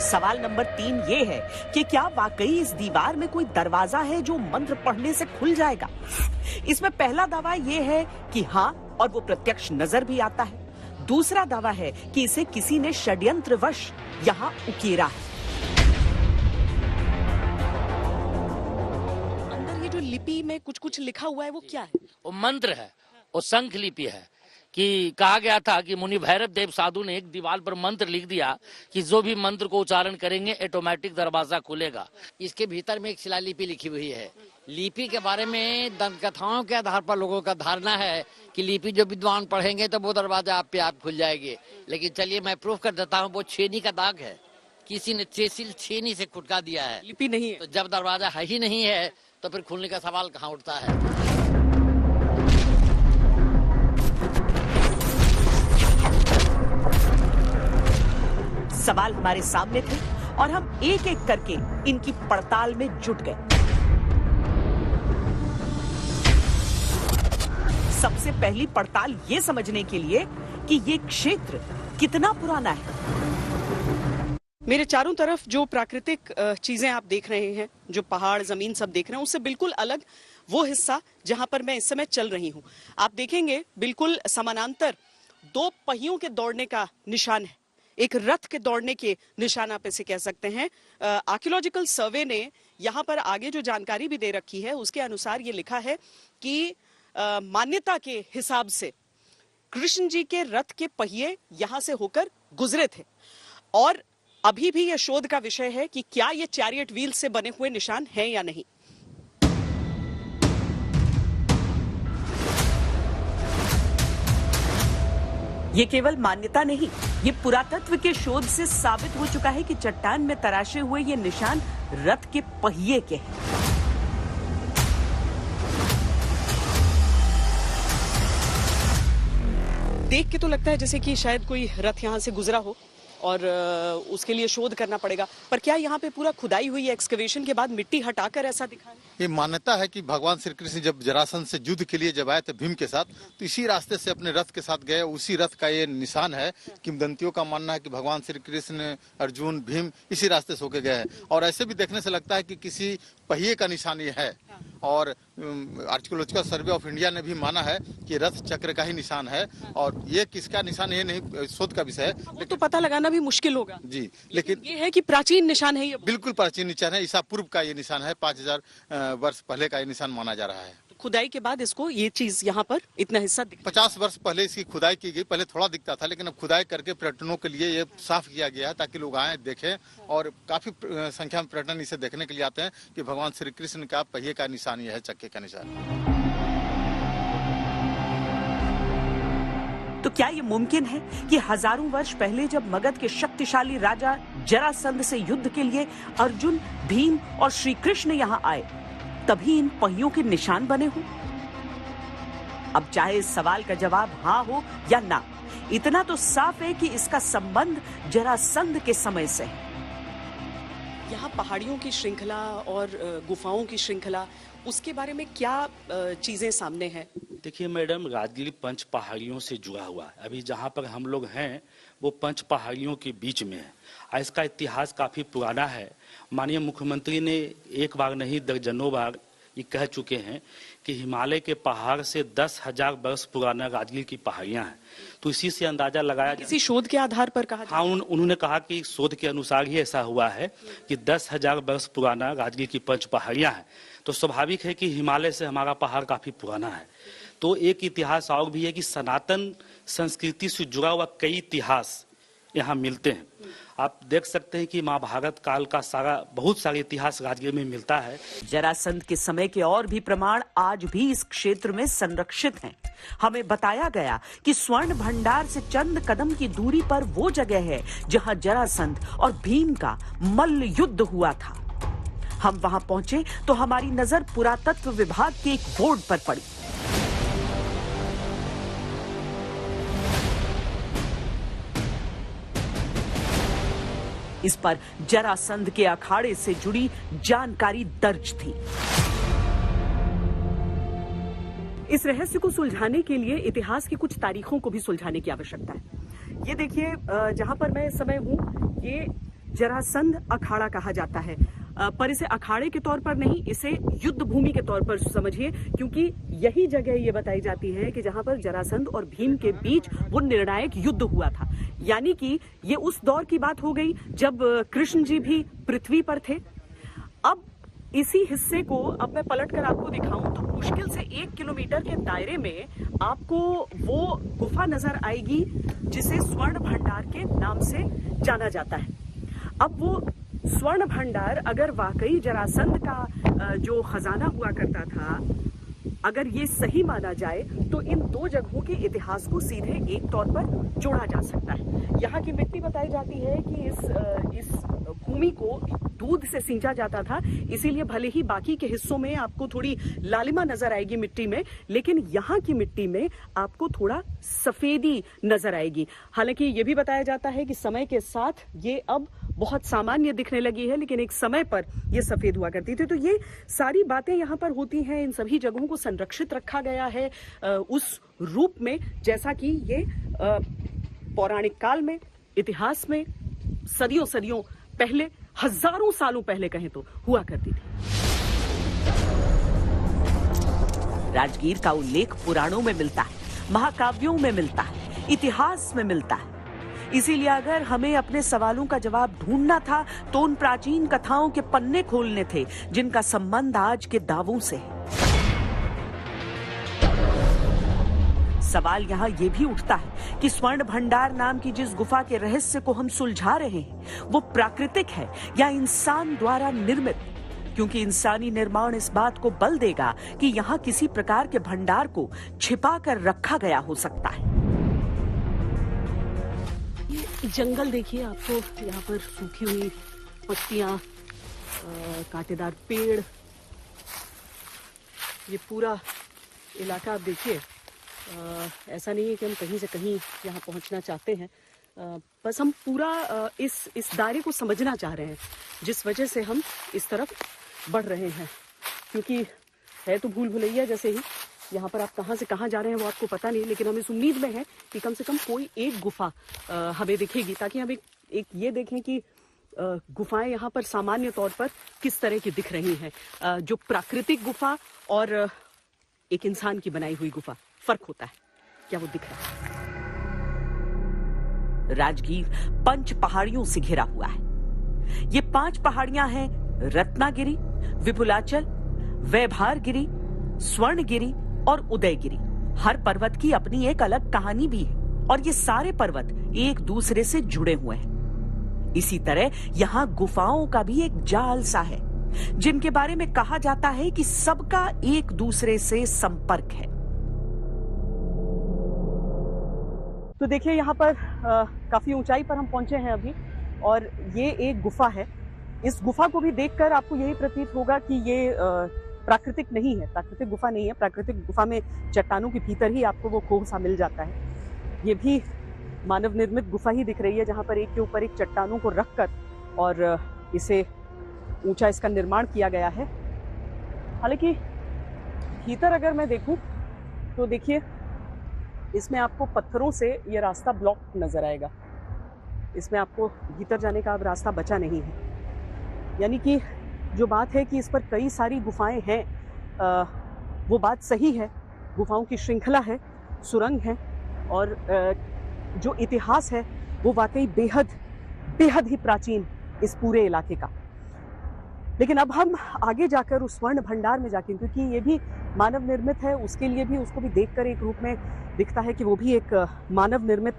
सवाल नंबर 3 ये है कि क्या वाकई इस दीवार में कोई दरवाजा है जो मंत्र पढ़ने से खुल जाएगा? इसमें पहला दावा ये है कि हाँ, और वो प्रत्यक्ष नजर भी आता है। दूसरा दावा है कि इसे किसी ने षड्यंत्रवश यहाँ उकेरा है। अंदर ये जो लिपि में कुछ लिखा हुआ है वो क्या है? वो मंत्र है, वो शंख लिपि है। कि कहा गया था कि मुनि भैरव देव साधु ने एक दीवार पर मंत्र लिख दिया कि जो भी मंत्र को उच्चारण करेंगे ऑटोमेटिक दरवाजा खुलेगा। इसके भीतर में एक शिलालिपि लिखी हुई है। लिपि के बारे में दंत कथाओं के आधार पर लोगों का धारणा है कि लिपि जो विद्वान पढ़ेंगे तो वो दरवाजा आप पे आप खुल जाएगी। लेकिन चलिए मैं प्रूफ कर देता हूँ, वो छेनी का दाग है, किसी ने छेनी से खुटका दिया है, लिपि नहीं है। तो जब दरवाजा है ही नहीं है तो फिर खुलने का सवाल कहाँ उठता है। सवाल हमारे सामने थे और हम एक एक करके इनकी पड़ताल में जुट गए। सबसे पहली पड़ताल ये समझने के लिए कि ये क्षेत्र कितना पुराना है। मेरे चारों तरफ जो प्राकृतिक चीजें आप देख रहे हैं, जो पहाड़ जमीन सब देख रहे हैं, उससे बिल्कुल अलग वो हिस्सा जहां पर मैं इस समय चल रही हूं। आप देखेंगे बिल्कुल समानांतर 2 पहियों के दौड़ने का निशान है, एक रथ के दौड़ने के निशान आप इसे कह सकते हैं। आर्कियोलॉजिकल सर्वे ने यहाँ पर आगे जो जानकारी भी दे रखी है उसके अनुसार ये लिखा है कि मान्यता के हिसाब से कृष्ण जी के रथ के पहिए यहाँ से होकर गुजरे थे और अभी भी यह शोध का विषय है कि क्या ये चैरियट व्हील से बने हुए निशान हैं या नहीं। ये केवल मान्यता नहीं, ये पुरातत्व के शोध से साबित हो चुका है कि चट्टान में तराशे हुए ये निशान रथ के पहिए के हैं। देख के तो लगता है जैसे कि शायद कोई रथ यहाँ से गुजरा हो और उसके लिए शोध करना पड़ेगा, पर क्या यहाँ पे पूरा खुदाई हुई है, एक्सकवेशन के बाद मिट्टी हटाकर ऐसा दिखा है? ये मान्यता है कि भगवान श्री कृष्ण जब जरासंध से युद्ध के लिए जब आए थे भीम के साथ, तो इसी रास्ते से अपने रथ के साथ गए, उसी रथ का ये निशान है। किंवदंतियों का मानना है कि भगवान श्री कृष्ण, अर्जुन, भीम इसी रास्ते से होके गए हैं और ऐसे भी देखने से लगता है कि किसी पहिए का निशान ये है। और आर्कियोलॉजिकल सर्वे ऑफ इंडिया ने भी माना है कि रथ चक्र का ही निशान है और ये किसका निशान ये नहीं शोध का विषय है, लेकिन तो पता लगाना भी मुश्किल होगा जी। लेकिन ये है कि प्राचीन निशान है, ये बिल्कुल प्राचीन निशान है, ईसा पूर्व का ये निशान है, 5000 वर्ष पहले का ये निशान माना जा रहा है। खुदाई के बाद इसको ये चीज यहाँ पर इतना हिस्सा 50 वर्ष पहले इसकी खुदाई की गई। पहले थोड़ा दिखता था लेकिन अब खुदाई करके पर्यटनों के लिए ये साफ किया गया है ताकि लोग आए देखें और काफी संख्या में पर्यटन इसे देखने के लिए आते हैं कि भगवान श्री कृष्ण का पहिए का निशान ये है, चक्के का निशान। तो क्या ये मुमकिन है कि हजारों वर्ष पहले जब मगध के शक्तिशाली राजा जरासंध से युद्ध के लिए अर्जुन, भीम और श्री कृष्ण यहाँ आए, तभी इन पहियों के निशान बने हों? अब चाहे इस सवाल का जवाब हाँ हो या ना, इतना तो साफ है कि इसका संबंध जरासंध के समय से है। यहाँ पहाड़ियों की श्रृंखला और गुफाओं की श्रृंखला, उसके बारे में क्या चीजें सामने हैं? देखिए मैडम, राजगीर 5 पहाड़ियों से जुड़ा हुआ है। अभी जहाँ पर हम लोग हैं वो 5 पहाड़ियों के बीच में है और इसका इतिहास काफी पुराना है। माननीय मुख्यमंत्री ने एक बार नहीं दर्जनों बार ये कह चुके हैं कि हिमालय के पहाड़ से 10,000 वर्ष पुराना राजगीर की पहाड़ियां हैं। तो इसी से अंदाजा लगाया, किसी शोध के आधार पर कहा? हाँ, उन्होंने कहा कि शोध के अनुसार ही ऐसा हुआ है कि 10,000 वर्ष पुराना राजगीर की 5 पहाड़ियां हैं। तो स्वाभाविक है कि हिमालय से हमारा पहाड़ काफी पुराना है। तो एक इतिहास और भी है कि सनातन संस्कृति से जुड़ा हुआ कई इतिहास यहाँ मिलते हैं। आप देख सकते हैं कि महाभारत काल का बहुत सारा इतिहास राजगीर में मिलता है। जरासंध के समय के और भी प्रमाण आज भी इस क्षेत्र में संरक्षित हैं। हमें बताया गया कि स्वर्ण भंडार से चंद कदम की दूरी पर वो जगह है जहां जरासंध और भीम का मल्ल युद्ध हुआ था। हम वहां पहुंचे तो हमारी नजर पुरातत्व विभाग के एक बोर्ड पर पड़ी। इस पर जरासंध के अखाड़े से जुड़ी जानकारी दर्ज थी। इस रहस्य को सुलझाने के लिए इतिहास की कुछ तारीखों को भी सुलझाने की आवश्यकता है। ये देखिए, जहां पर मैं इस समय हूं, ये जरासंध अखाड़ा कहा जाता है, पर इसे अखाड़े के तौर पर नहीं, इसे युद्ध भूमि के तौर पर समझिए, क्योंकि यही जगह ये बताई जाती है कि जहां पर जरासंध और भीम के बीच वो निर्णायक युद्ध हुआ था। यानी कि ये उस दौर की बात हो गई जब कृष्ण जी भी पृथ्वी पर थे। अब इसी हिस्से को अब मैं पलटकर आपको दिखाऊं तो मुश्किल से 1 किलोमीटर के दायरे में आपको वो गुफा नजर आएगी जिसे स्वर्ण भंडार के नाम से जाना जाता है। अब वो स्वर्ण भंडार अगर वाकई जरासंध का जो खजाना हुआ करता था, अगर ये सही माना जाए तो इन दो जगहों के इतिहास को सीधे एक तौर पर जोड़ा जा सकता है। यहाँ की मिट्टी बताई जाती है कि इस भूमि को दूध से सींचा जाता था, इसीलिए भले ही बाकी के हिस्सों में आपको थोड़ी लालिमा नजर आएगी मिट्टी में, लेकिन यहाँ की मिट्टी में आपको थोड़ा सफेदी नजर आएगी। हालांकि ये भी बताया जाता है कि समय के साथ ये अब बहुत सामान्य दिखने लगी है, लेकिन एक समय पर ये सफेद हुआ करती थी। तो ये सारी बातें यहाँ पर होती हैं। इन सभी जगहों को संरक्षित रखा गया है उस रूप में जैसा कि ये पौराणिक काल में, इतिहास में सदियों सदियों पहले, हजारों सालों पहले कहें तो हुआ करती थी। राजगीर का उल्लेख पुराणों में मिलता है, महाकाव्यों में मिलता है, इतिहास में मिलता है। इसीलिए अगर हमें अपने सवालों का जवाब ढूंढना था तो उन प्राचीन कथाओं के पन्ने खोलने थे जिनका संबंध आज के दावों से है। सवाल यहाँ ये भी उठता है कि स्वर्ण भंडार नाम की जिस गुफा के रहस्य को हम सुलझा रहे हैं वो प्राकृतिक है या इंसान द्वारा निर्मित, क्योंकि इंसानी निर्माण इस बात को बल देगा कि यहाँ किसी प्रकार के भंडार को छिपा कर रखा गया हो सकता है। ये जंगल देखिए, आपको यहाँ पर सूखी हुई पत्तियां, कांटेदार पेड़, ये पूरा इलाका आप देखिए। ऐसा नहीं है कि हम कहीं से कहीं यहाँ पहुँचना चाहते हैं, बस हम पूरा इस दायरे को समझना चाह रहे हैं जिस वजह से हम इस तरफ बढ़ रहे हैं। क्योंकि है तो भूल भुलैया जैसे ही, यहाँ पर आप कहाँ से कहाँ जा रहे हैं वो आपको पता नहीं, लेकिन हम इस उम्मीद में हैं कि कम से कम कोई एक गुफा हमें दिखेगी, ताकि हम एक ये देखें कि गुफाएं यहाँ पर सामान्य तौर पर किस तरह की दिख रही हैं। जो प्राकृतिक गुफा और एक इंसान की बनाई हुई गुफा, फर्क होता है, क्या वो दिख रहा है। राजगीर 5 पहाड़ियों से घिरा हुआ है। ये 5 पहाड़ियां हैं रत्नागिरी, विपुलाचल, वैभारगिरी, स्वर्णगिरी और उदयगिरी। हर पर्वत की अपनी एक अलग कहानी भी है और ये सारे पर्वत एक दूसरे से जुड़े हुए हैं। इसी तरह यहाँ गुफाओं का भी एक जाल सा है जिनके बारे में कहा जाता है कि सबका एक दूसरे से संपर्क है। तो देखिए यहाँ पर काफी ऊंचाई पर हम पहुंचे हैं अभी, और ये एक गुफा है। इस गुफा को भी देखकर आपको यही प्रतीत होगा कि ये प्राकृतिक नहीं है, प्राकृतिक गुफा नहीं है। प्राकृतिक गुफा में चट्टानों के भीतर ही आपको वो खोह सा मिल जाता है। ये भी मानव निर्मित गुफा ही दिख रही है, जहां पर एक के ऊपर एक चट्टानों को रखकर और इसे ऊंचा इसका निर्माण किया गया है। हालांकि भीतर अगर मैं देखूं तो देखिए इसमें आपको पत्थरों से ये रास्ता ब्लॉक नजर आएगा। इसमें आपको भीतर जाने का अब रास्ता बचा नहीं है। यानी कि जो बात है कि इस पर कई सारी गुफाएं हैं, वो बात सही है। गुफाओं की श्रृंखला है, सुरंग है, और जो इतिहास है वो वाकई बेहद ही प्राचीन इस पूरे इलाके का। लेकिन अब हम आगे जाकर उस स्वर्ण भंडार में जाके, क्योंकि ये भी मानव निर्मित है, उसके लिए भी उसको भी देखकर एक रूप में दिखता है कि वो भी एक मानव निर्मित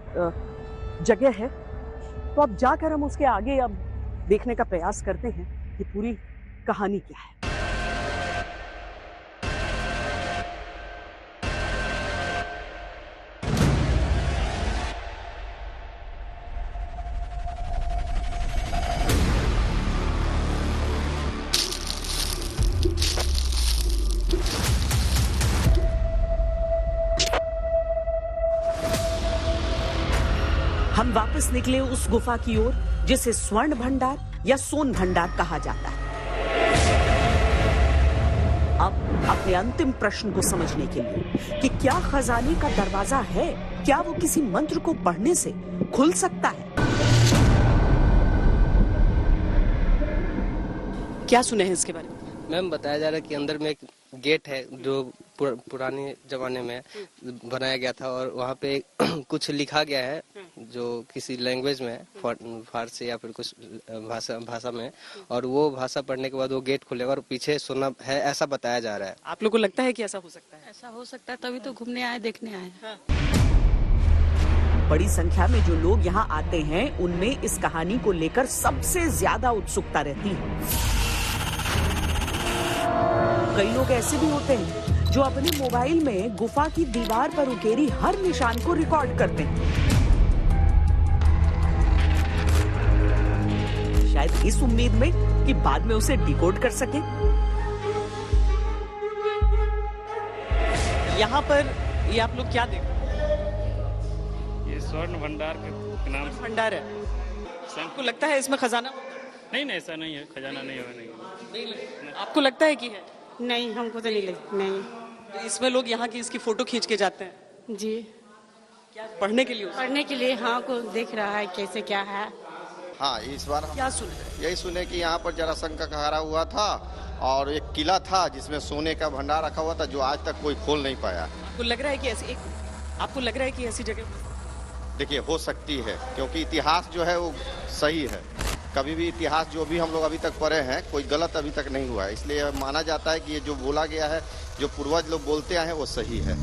जगह है। तो अब जाकर हम उसके आगे अब देखने का प्रयास करते हैं कि पूरी कहानी क्या है। हम वापस निकले उस गुफा की ओर जिसे स्वर्ण भंडार या सोन भंडार कहा जाता है। अब अपने अंतिम प्रश्न को समझने के लिए कि क्या खजाने का दरवाजा है, क्या वो किसी मंत्र को पढ़ने से खुल सकता है? क्या सुने हैं इसके बारे में? मैम बताया जा रहा है कि अंदर में एक गेट है जो पुराने जमाने में बनाया गया था और वहाँ पे कुछ लिखा गया है जो किसी लैंग्वेज में फारसी या फिर कुछ भाषा में, और वो भाषा पढ़ने के बाद वो गेट खुलेगा और पीछे सोना है, ऐसा बताया जा रहा है। आप लोग को लगता है कि ऐसा हो सकता है? ऐसा हो सकता है, तभी तो घूमने आए, देखने आए। बड़ी संख्या में जो लोग यहाँ आते हैं उनमें इस कहानी को लेकर सबसे ज्यादा उत्सुकता रहती है। कई लोग ऐसे भी होते हैं जो अपने मोबाइल में गुफा की दीवार पर उकेरी हर निशान को रिकॉर्ड करते हैं, शायद इस उम्मीद में कि बाद में उसे डिकोड कर सके। यहाँ पर ये आप लोग क्या देख रहे हैं? ये स्वर्ण भंडार के नाम से भंडार है। आपको लगता है इसमें खजाना? नहीं, ऐसा नहीं है, खजाना नहीं है। आपको लगता है कि है? नहीं, हमको तो नहीं। तो इसमें लोग यहाँ की इसकी फोटो खींच के जाते हैं जी, क्या पढ़ने के लिए? पढ़ने के लिए। हाँ, को देख रहा है कैसे क्या है। हाँ, इस बार हम क्या सुने? यही सुने कि यहाँ पर जरासंध का कहरा हुआ था और एक किला था जिसमें सोने का भंडार रखा हुआ था जो आज तक कोई खोल नहीं पाया। आपको लग रहा है कि ऐसी जगह? देखिए, हो सकती है क्योंकि इतिहास जो है वो सही है। कभी भी इतिहास जो भी हम लोग अभी तक पढ़े हैं कोई गलत अभी तक नहीं हुआ है, इसलिए माना जाता है कि ये जो बोला गया है, जो पूर्वज लोग बोलते आए हैं वो सही है।